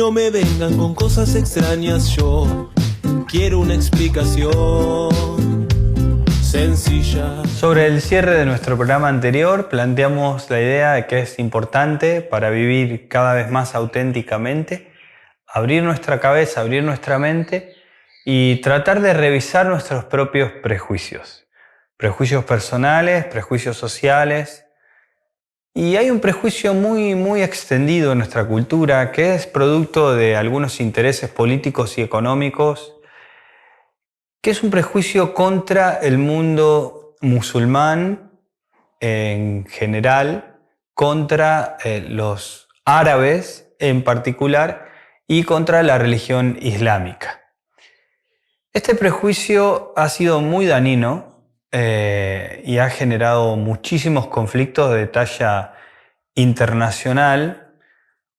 No me vengan con cosas extrañas, yo quiero una explicación sencilla. Sobre el cierre de nuestro programa anterior, planteamos la idea de que es importante para vivir cada vez más auténticamente abrir nuestra cabeza, abrir nuestra mente y tratar de revisar nuestros propios prejuicios. Prejuicios personales, prejuicios sociales. Y hay un prejuicio muy extendido en nuestra cultura que es producto de algunos intereses políticos y económicos, que es un prejuicio contra el mundo musulmán en general, contra los árabes en particular y contra la religión islámica. Este prejuicio ha sido muy dañino y ha generado muchísimos conflictos de talla internacional,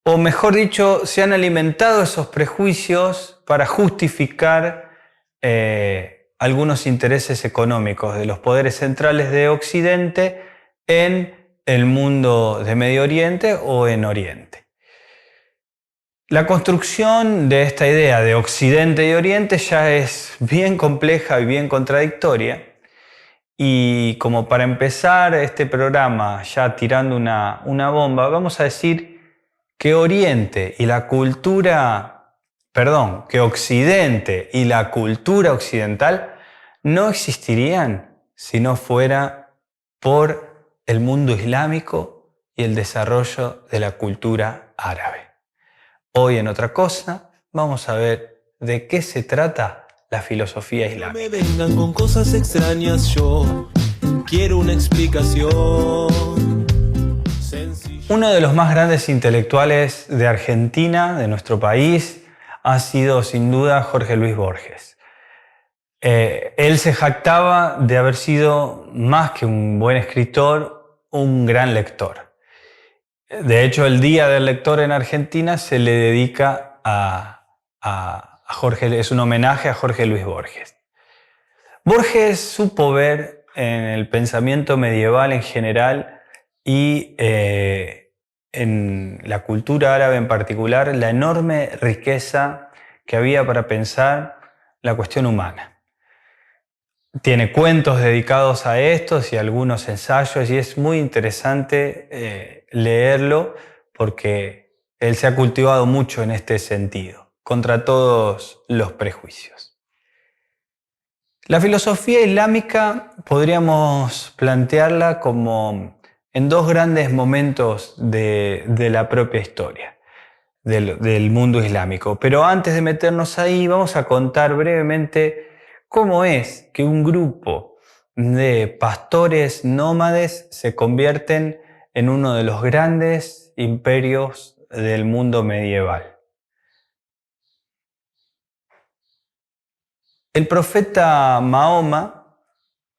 o mejor dicho, se han alimentado esos prejuicios para justificar algunos intereses económicos de los poderes centrales de Occidente en el mundo de Medio Oriente o en Oriente. La construcción de esta idea de Occidente y Oriente ya es bien compleja y bien contradictoria. Y como para empezar este programa ya tirando una bomba, vamos a decir que Occidente y la cultura occidental no existirían si no fuera por el mundo islámico y el desarrollo de la cultura árabe. Hoy en Otra Cosa vamos a ver de qué se trata la filosofía islámica. No me vengan con cosas extrañas, yo quiero una explicación sencilla. Uno de los más grandes intelectuales de Argentina, de nuestro país, ha sido sin duda Jorge Luis Borges. Él se jactaba de haber sido, más que un buen escritor, un gran lector. De hecho, el Día del Lector en Argentina se le dedica a Jorge, es un homenaje a Jorge Luis Borges. Borges supo ver en el pensamiento medieval en general y en la cultura árabe en particular la enorme riqueza que había para pensar la cuestión humana. Tiene cuentos dedicados a estos y algunos ensayos y es muy interesante leerlo porque él se ha cultivado mucho en este sentido, contra todos los prejuicios. La filosofía islámica podríamos plantearla como en dos grandes momentos de la propia historia del mundo islámico. Pero antes de meternos ahí, vamos a contar brevemente cómo es que un grupo de pastores nómades se convierten en uno de los grandes imperios del mundo medieval. El profeta Mahoma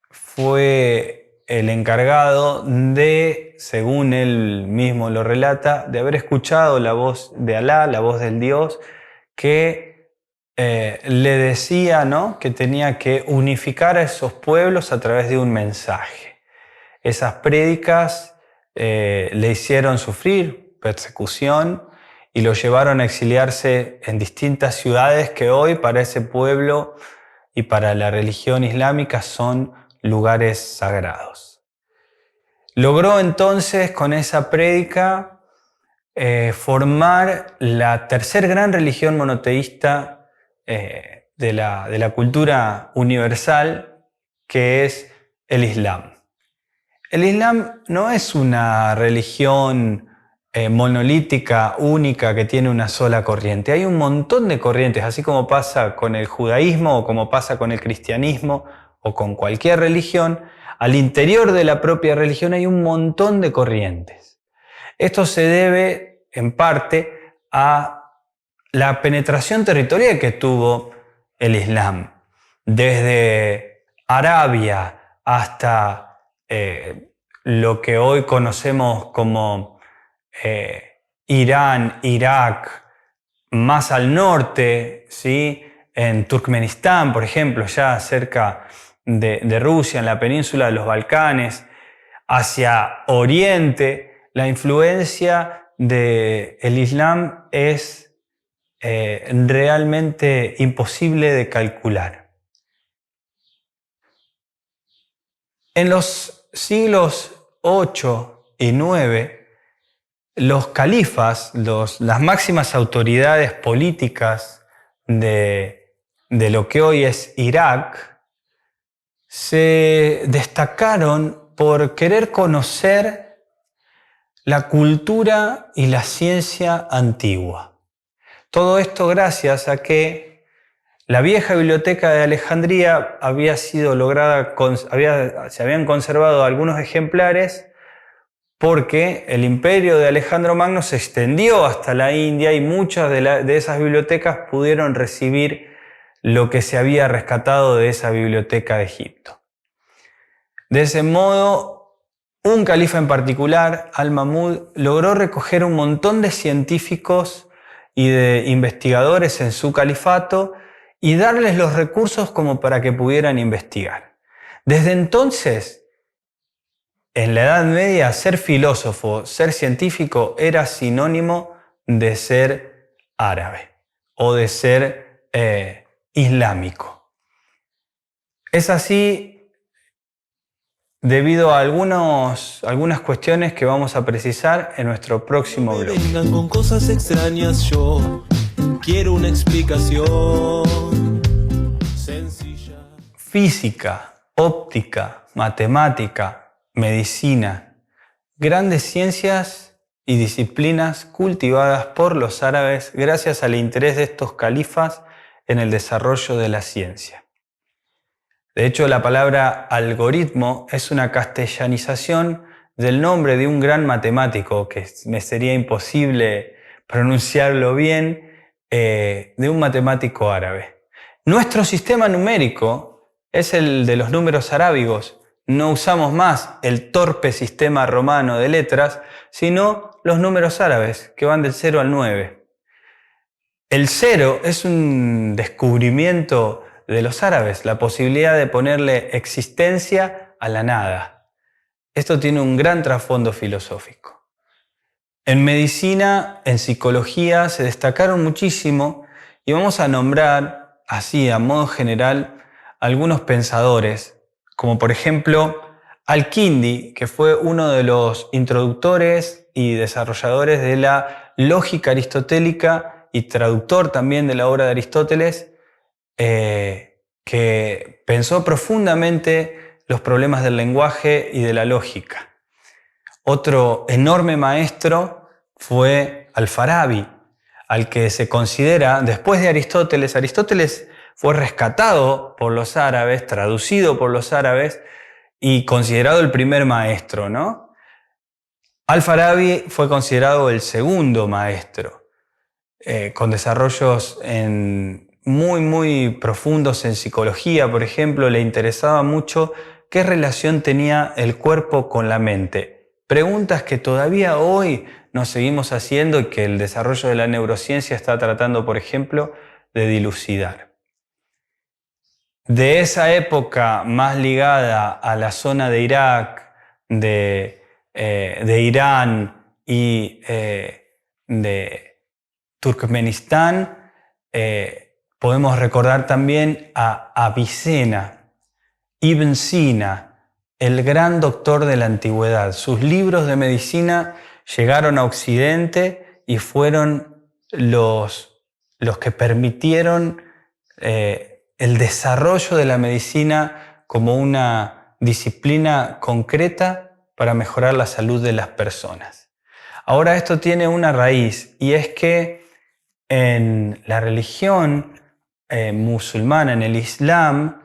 fue el encargado de, según él mismo lo relata, de haber escuchado la voz de Alá, la voz del Dios, que le decía, ¿no?, que tenía que unificar a esos pueblos a través de un mensaje. Esas prédicas le hicieron sufrir persecución y lo llevaron a exiliarse en distintas ciudades que hoy para ese pueblo y para la religión islámica son lugares sagrados. Logró entonces con esa prédica formar la tercer gran religión monoteísta de la cultura universal, que es el Islam. El Islam no es una religión monolítica, única, que tiene una sola corriente. Hay un montón de corrientes, así como pasa con el judaísmo o como pasa con el cristianismo o con cualquier religión. Al interior de la propia religión hay un montón de corrientes. Esto se debe, en parte, a la penetración territorial que tuvo el Islam. Desde Arabia hasta lo que hoy conocemos como Irán, Irak, más al norte, ¿sí?, en Turkmenistán, por ejemplo, ya cerca de Rusia, en la península de los Balcanes, hacia Oriente, la influencia del Islam es realmente imposible de calcular. En los siglos 8 y 9, los califas, las máximas autoridades políticas de lo que hoy es Irak, se destacaron por querer conocer la cultura y la ciencia antigua. Todo esto gracias a que la vieja biblioteca de Alejandría había sido lograda, se habían conservado algunos ejemplares porque el imperio de Alejandro Magno se extendió hasta la India y muchas de esas bibliotecas pudieron recibir lo que se había rescatado de esa biblioteca de Egipto. De ese modo, un califa en particular, Al-Mahmud, logró recoger un montón de científicos y de investigadores en su califato y darles los recursos como para que pudieran investigar. Desde entonces, en la Edad Media, ser filósofo, ser científico era sinónimo de ser árabe o de ser islámico. Es así debido a algunas cuestiones que vamos a precisar en nuestro próximo bloque. No me vengan con cosas extrañas, yo quiero una explicación sencilla. Física, óptica, matemática, medicina, grandes ciencias y disciplinas cultivadas por los árabes gracias al interés de estos califas en el desarrollo de la ciencia. De hecho, la palabra algoritmo es una castellanización del nombre de un gran matemático, que me sería imposible pronunciarlo bien, de un matemático árabe. Nuestro sistema numérico es el de los números arábigos. No usamos más el torpe sistema romano de letras, sino los números árabes, que van del 0 al 9. El 0 es un descubrimiento de los árabes, la posibilidad de ponerle existencia a la nada. Esto tiene un gran trasfondo filosófico. En medicina, en psicología, se destacaron muchísimo y vamos a nombrar, así a modo general, algunos pensadores, como por ejemplo Al-Kindi, que fue uno de los introductores y desarrolladores de la lógica aristotélica y traductor también de la obra de Aristóteles, que pensó profundamente los problemas del lenguaje y de la lógica. Otro enorme maestro fue Al-Farabi, al que se considera, después de Aristóteles, Aristóteles fue rescatado por los árabes, traducido por los árabes y considerado el primer maestro, ¿no? Al-Farabi fue considerado el segundo maestro, con desarrollos muy profundos en psicología, por ejemplo. Le interesaba mucho qué relación tenía el cuerpo con la mente. Preguntas que todavía hoy nos seguimos haciendo y que el desarrollo de la neurociencia está tratando, por ejemplo, de dilucidar. De esa época más ligada a la zona de Irak, de Irán y de Turkmenistán, podemos recordar también a Avicena, Ibn Sina, el gran doctor de la antigüedad. Sus libros de medicina llegaron a Occidente y fueron los que permitieron el desarrollo de la medicina como una disciplina concreta para mejorar la salud de las personas. Ahora esto tiene una raíz, y es que en la religión musulmana, en el Islam,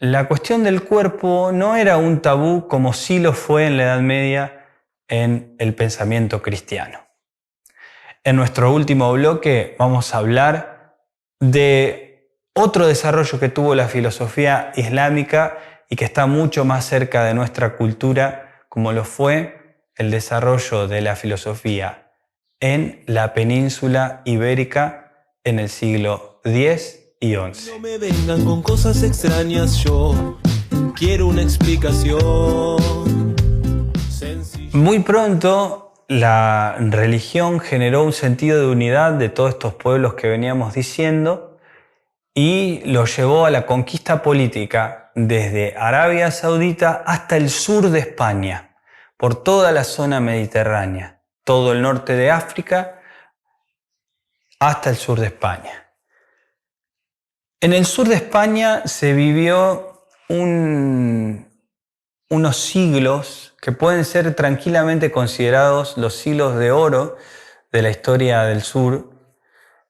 la cuestión del cuerpo no era un tabú como sí lo fue en la Edad Media en el pensamiento cristiano. En nuestro último bloque vamos a hablar de otro desarrollo que tuvo la filosofía islámica y que está mucho más cerca de nuestra cultura, como lo fue el desarrollo de la filosofía en la península ibérica en el siglo X y XI. No me vengan con cosas extrañas, yo quiero una explicación sencilla. Muy pronto la religión generó un sentido de unidad de todos estos pueblos que veníamos diciendo y los llevó a la conquista política desde Arabia Saudita hasta el sur de España, por toda la zona mediterránea, todo el norte de África hasta el sur de España. En el sur de España se vivió unos siglos que pueden ser tranquilamente considerados los siglos de oro de la historia del sur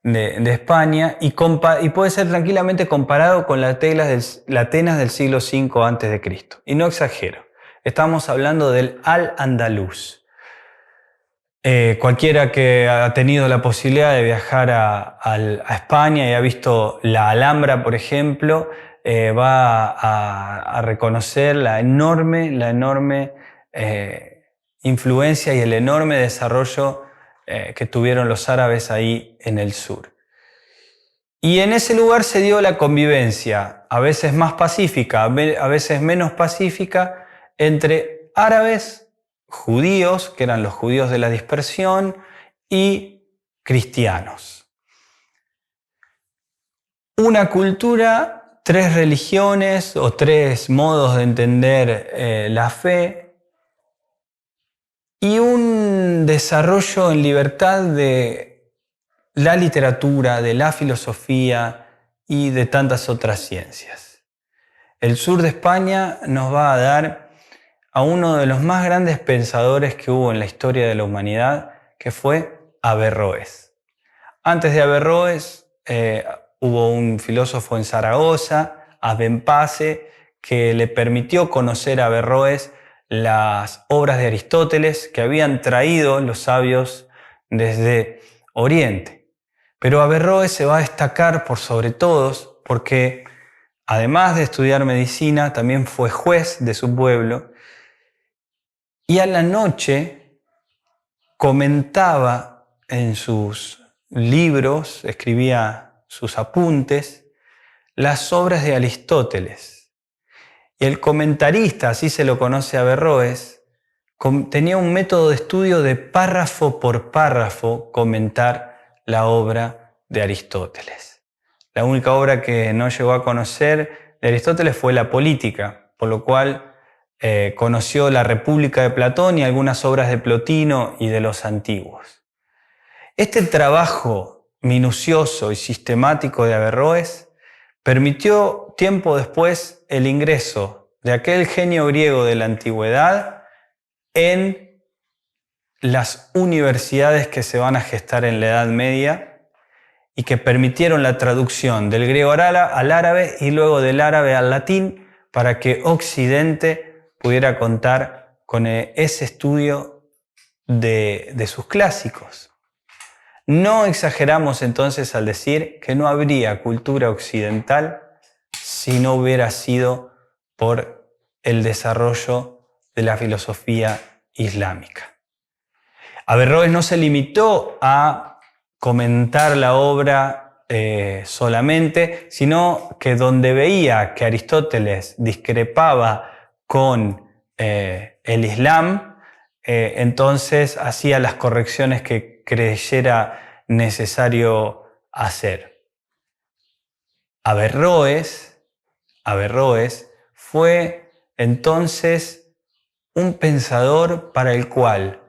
de España y puede ser tranquilamente comparado con la Atenas del siglo V a.C. Y no exagero, estamos hablando del Al-Andalus. Cualquiera que ha tenido la posibilidad de viajar a España y ha visto la Alhambra, por ejemplo, va a reconocer la enorme influencia y el enorme desarrollo que tuvieron los árabes ahí en el sur. Y en ese lugar se dio la convivencia, a veces más pacífica, a veces menos pacífica, entre árabes, judíos, que eran los judíos de la dispersión, y cristianos. Una cultura, tres religiones o tres modos de entender la fe y un desarrollo en libertad de la literatura, de la filosofía y de tantas otras ciencias. El sur de España nos va a dar a uno de los más grandes pensadores que hubo en la historia de la humanidad, que fue Averroes. Antes de Averroes hubo un filósofo en Zaragoza, Abenpase, que le permitió conocer a Averroes las obras de Aristóteles que habían traído los sabios desde Oriente. Pero Averroes se va a destacar por sobre todos porque, además de estudiar medicina, también fue juez de su pueblo. Y a la noche comentaba en sus libros, escribía sus apuntes, las obras de Aristóteles. Y el comentarista, así se lo conoce a Averroes, tenía un método de estudio de párrafo por párrafo comentar la obra de Aristóteles. La única obra que no llegó a conocer de Aristóteles fue la Política, por lo cual conoció la República de Platón y algunas obras de Plotino y de los antiguos. Este trabajo minucioso y sistemático de Averroes permitió tiempo después el ingreso de aquel genio griego de la antigüedad en las universidades que se van a gestar en la Edad Media y que permitieron la traducción del griego al árabe y luego del árabe al latín para que Occidente pudiera contar con ese estudio de sus clásicos. No exageramos entonces al decir que no habría cultura occidental si no hubiera sido por el desarrollo de la filosofía islámica. Averroes no se limitó a comentar la obra solamente, sino que donde veía que Aristóteles discrepaba con el Islam, entonces hacía las correcciones que creyera necesario hacer. Averroes fue entonces un pensador para el cual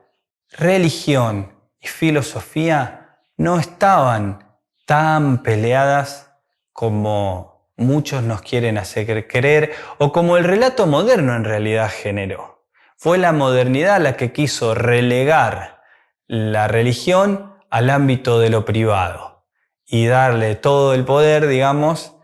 religión y filosofía no estaban tan peleadas como muchos nos quieren hacer creer o como el relato moderno en realidad generó. Fue la modernidad la que quiso relegar la religión al ámbito de lo privado y darle todo el poder, digamos,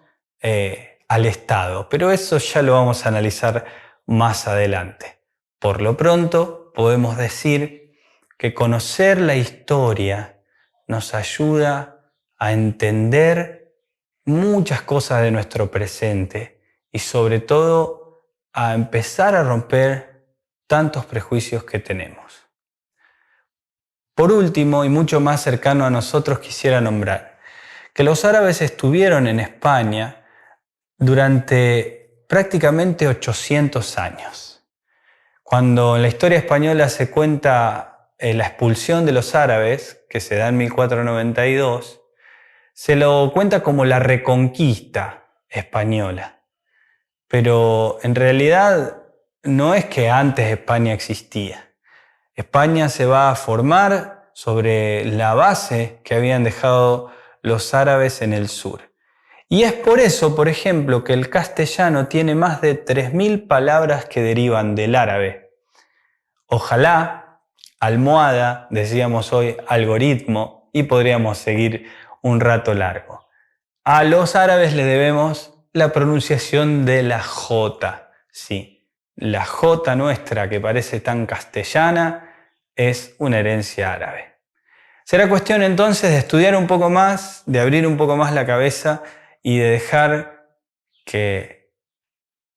al Estado. Pero eso ya lo vamos a analizar más adelante. Por lo pronto, podemos decir que conocer la historia nos ayuda a entender muchas cosas de nuestro presente y sobre todo a empezar a romper tantos prejuicios que tenemos. Por último, y mucho más cercano a nosotros, quisiera nombrar que los árabes estuvieron en España durante prácticamente 800 años. Cuando en la historia española se cuenta la expulsión de los árabes, que se da en 1492, se lo cuenta como la reconquista española. Pero en realidad no es que antes España existía. España se va a formar sobre la base que habían dejado los árabes en el sur. Y es por eso, por ejemplo, que el castellano tiene más de 3.000 palabras que derivan del árabe. Ojalá, almohada, decíamos hoy, algoritmo, y podríamos seguir un rato largo. A los árabes le debemos la pronunciación de la J. Sí, la J nuestra, que parece tan castellana, es una herencia árabe. Será cuestión entonces de estudiar un poco más, de abrir un poco más la cabeza y de dejar que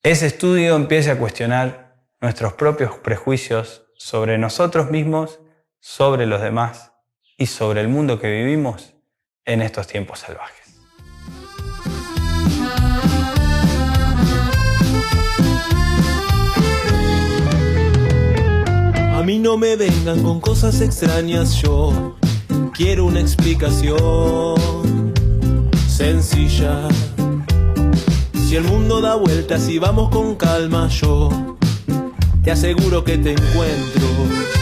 ese estudio empiece a cuestionar nuestros propios prejuicios sobre nosotros mismos, sobre los demás y sobre el mundo que vivimos en estos tiempos salvajes. A mí no me vengan con cosas extrañas, yo quiero una explicación sencilla. Si el mundo da vueltas y vamos con calma, yo te aseguro que te encuentro.